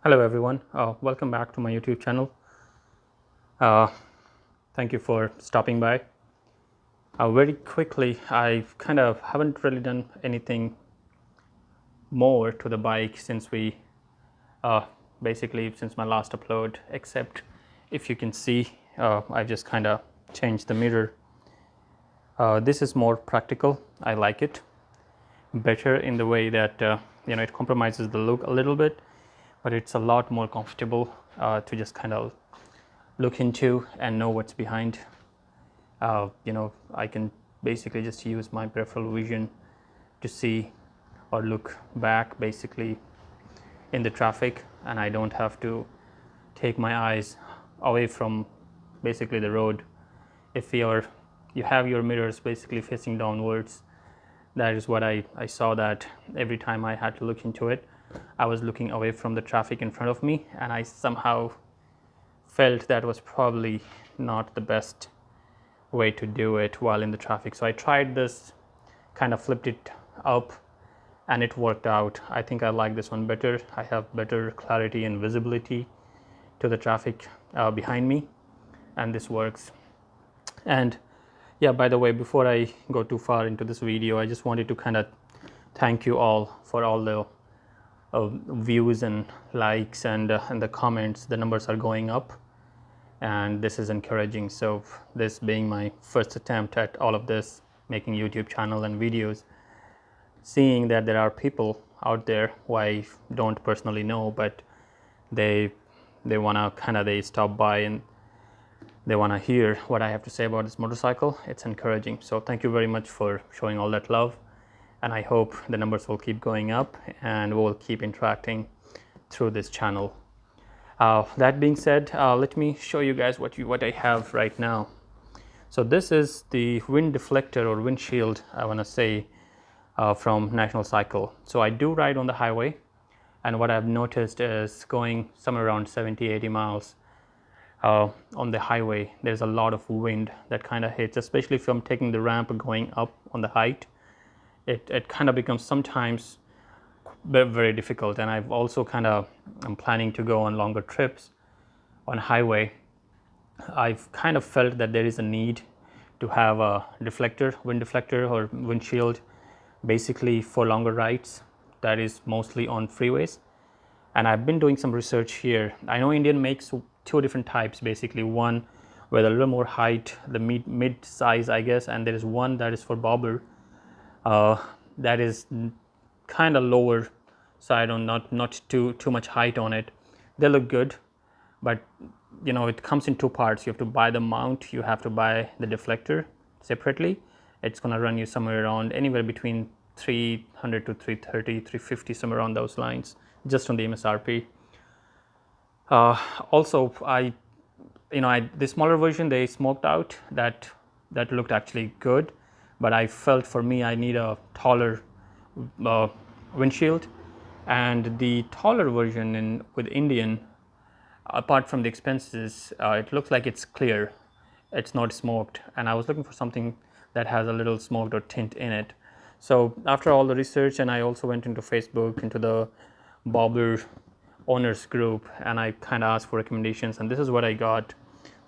Hello everyone, welcome back to my YouTube channel. Thank you for stopping by. Very quickly, I kind of haven't really done anything more to the bike since basically since my last upload, except if you can see, I just kind of changed the mirror. This is more practical. I like it better in the way that it compromises the look a little bit, but it's a lot more comfortable to just kind of look into and know what's behind. I can basically just use my peripheral vision to see or look back basically in the traffic, and I don't have to take my eyes away from basically the road. If you have your mirrors basically facing downwards, that is what I saw, that every time I had to look into it, I was looking away from the traffic in front of me, and I somehow felt that was probably not the best way to do it while in the traffic. So I tried this, kind of flipped it up, and it worked out. I think I like this one better. I have better clarity and visibility to the traffic behind me, and this works. And yeah, by the way, before I go too far into this video, I just wanted to kind of thank you all for all the views and likes and the comments. The numbers are going up, and this is encouraging. So this being my first attempt at all of this, making YouTube channel and videos, seeing that there are people out there who I don't personally know, but they want to kind of, they stop by and they want to hear what I have to say about this motorcycle. It's encouraging. So thank you very much for showing all that love, and I hope the numbers will keep going up and we'll keep interacting through this channel. That being said, let me show you guys what I have right now. So this is the wind deflector or windshield, I want to say, from National Cycle. So I do ride on the highway, and what I've noticed is going somewhere around 70-80 miles on the highway, there's a lot of wind that kind of hits, especially if I'm taking the ramp and going up on the height. It kind of becomes sometimes very difficult. And I've also I'm planning to go on longer trips on highway. I've kind of felt that there is a need to have a deflector, wind deflector or windshield, basically for longer rides. That is mostly on freeways. And I've been doing some research here. I know Indian makes two different types, basically. One with a little more height, the mid size, I guess, and there is one that is for bobber, that is kind of lower side, on not too much height on it. They look good, but it comes in two parts. You have to buy the mount, you have to buy the deflector separately. It's going to run you somewhere around anywhere between 300 to 330, 350, somewhere around those lines, just on the MSRP. Also, the smaller version they smoked out, that looked actually good, but I felt for me I need a taller windshield. And the taller version with Indian, apart from the expenses, it looks like it's clear, it's not smoked, and I was looking for something that has a little smoked or tint in it. So after all the research, and I also went into Facebook, into the bobber owners group, and I kind of asked for recommendations, and this is what I got.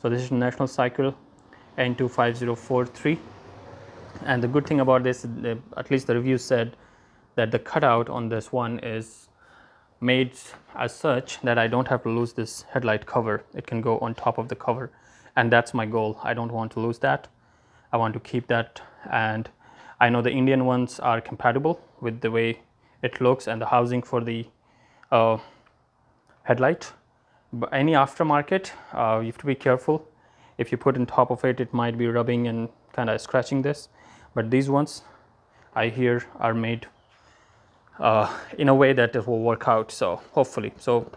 So this is National Cycle N25043, and the good thing about this, at least the review said that the cutout on this one is made as such that I don't have to lose this headlight cover. It can go on top of the cover, and that's my goal. I don't want to lose that. I want to keep that, and I know the Indian ones are compatible with the way it looks and the housing for the headlight. But any aftermarket, you have to be careful. If you put on top of it, it might be rubbing and kind of scratching this. But these ones I hear are made in a way that it will work out, so hopefully. So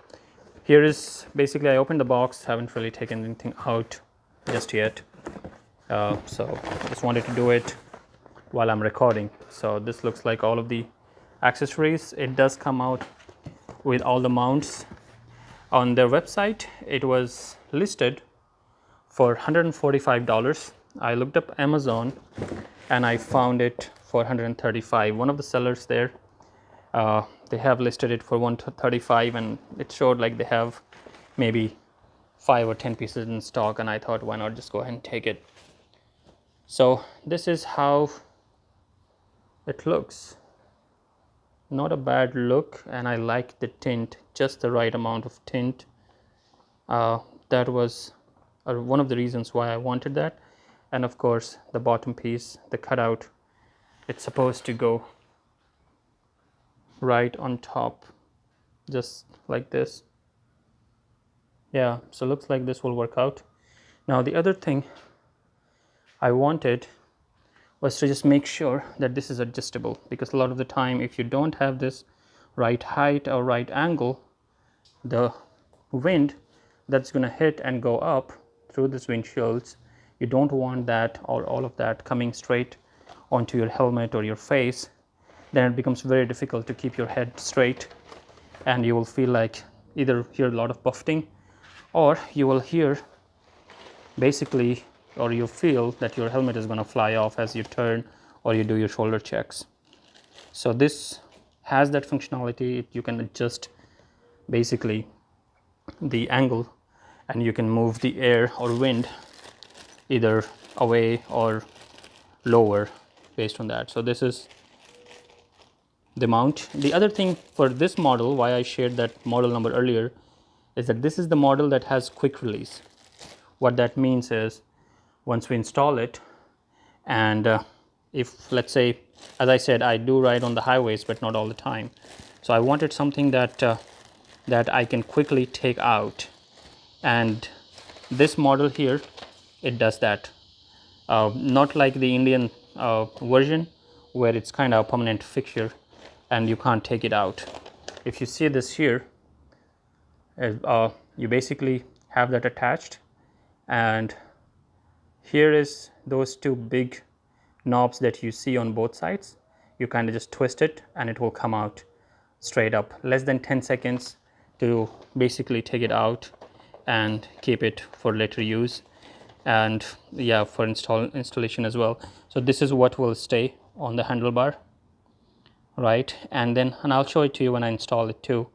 here is basically, I opened the box, haven't really taken anything out just yet, so just wanted to do it while I'm recording. So this looks like all of the accessories. It does come out with all the mounts. On their website it was listed for $145. I looked up Amazon and I found it for $135. One of the sellers there they have listed it for 135, and it showed like they have maybe 5 or 10 pieces in stock, and I thought, why not just go ahead and take it. So this is how it looks. Not a bad look, and I like the tint, just the right amount of tint. That was one of the reasons why I wanted that. And of course the bottom piece, the cutout, it's supposed to go right on top, just like this. Yeah, so looks like this will work out. Now the other thing I wanted was to just make sure that this is adjustable, because a lot of the time if you don't have this right height or right angle, the wind that's going to hit and go up through this windshields, you don't want that, or all of that coming straight onto your helmet or your face. Then it becomes very difficult to keep your head straight, and you will feel like either hear a lot of buffeting, or you will hear basically, or you feel that your helmet is going to fly off as you turn or you do your shoulder checks. So this has that functionality. You can adjust basically the angle, and you can move the air or wind either away or lower based on that. So this is the mount. The other thing for this model, why I shared that model number earlier, is that this is the model that has quick release. What that means is, once we install it, and if, let's say, as I said, I do ride on the highways but not all the time, so I wanted something that that I can quickly take out, and this model here, it does that. Not like the Indian version where it's kind of a permanent fixture and you can't take it out. If you see this here, you basically have that attached, and here is those two big knobs that you see on both sides. You kind of just twist it and it will come out straight up. Less than 10 seconds to basically take it out and keep it for later use, and yeah, for installation as well. So this is what will stay on the handlebar, right? And I'll show it to you when I install it too,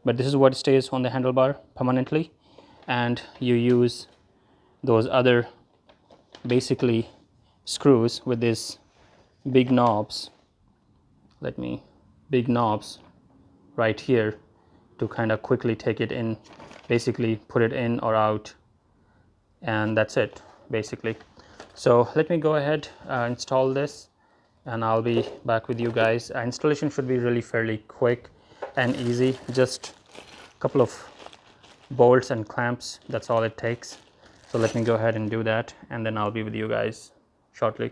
but this is what stays on the handlebar permanently, and you use those other basically screws with these big knobs, big knobs right here to kind of quickly take it in, basically put it in or out, and that's it basically. So let me go ahead install this, and I'll be back with you guys. Installation should be really fairly quick and easy, just a couple of bolts and clamps, that's all it takes. So let me go ahead and do that, and then I'll be with you guys shortly.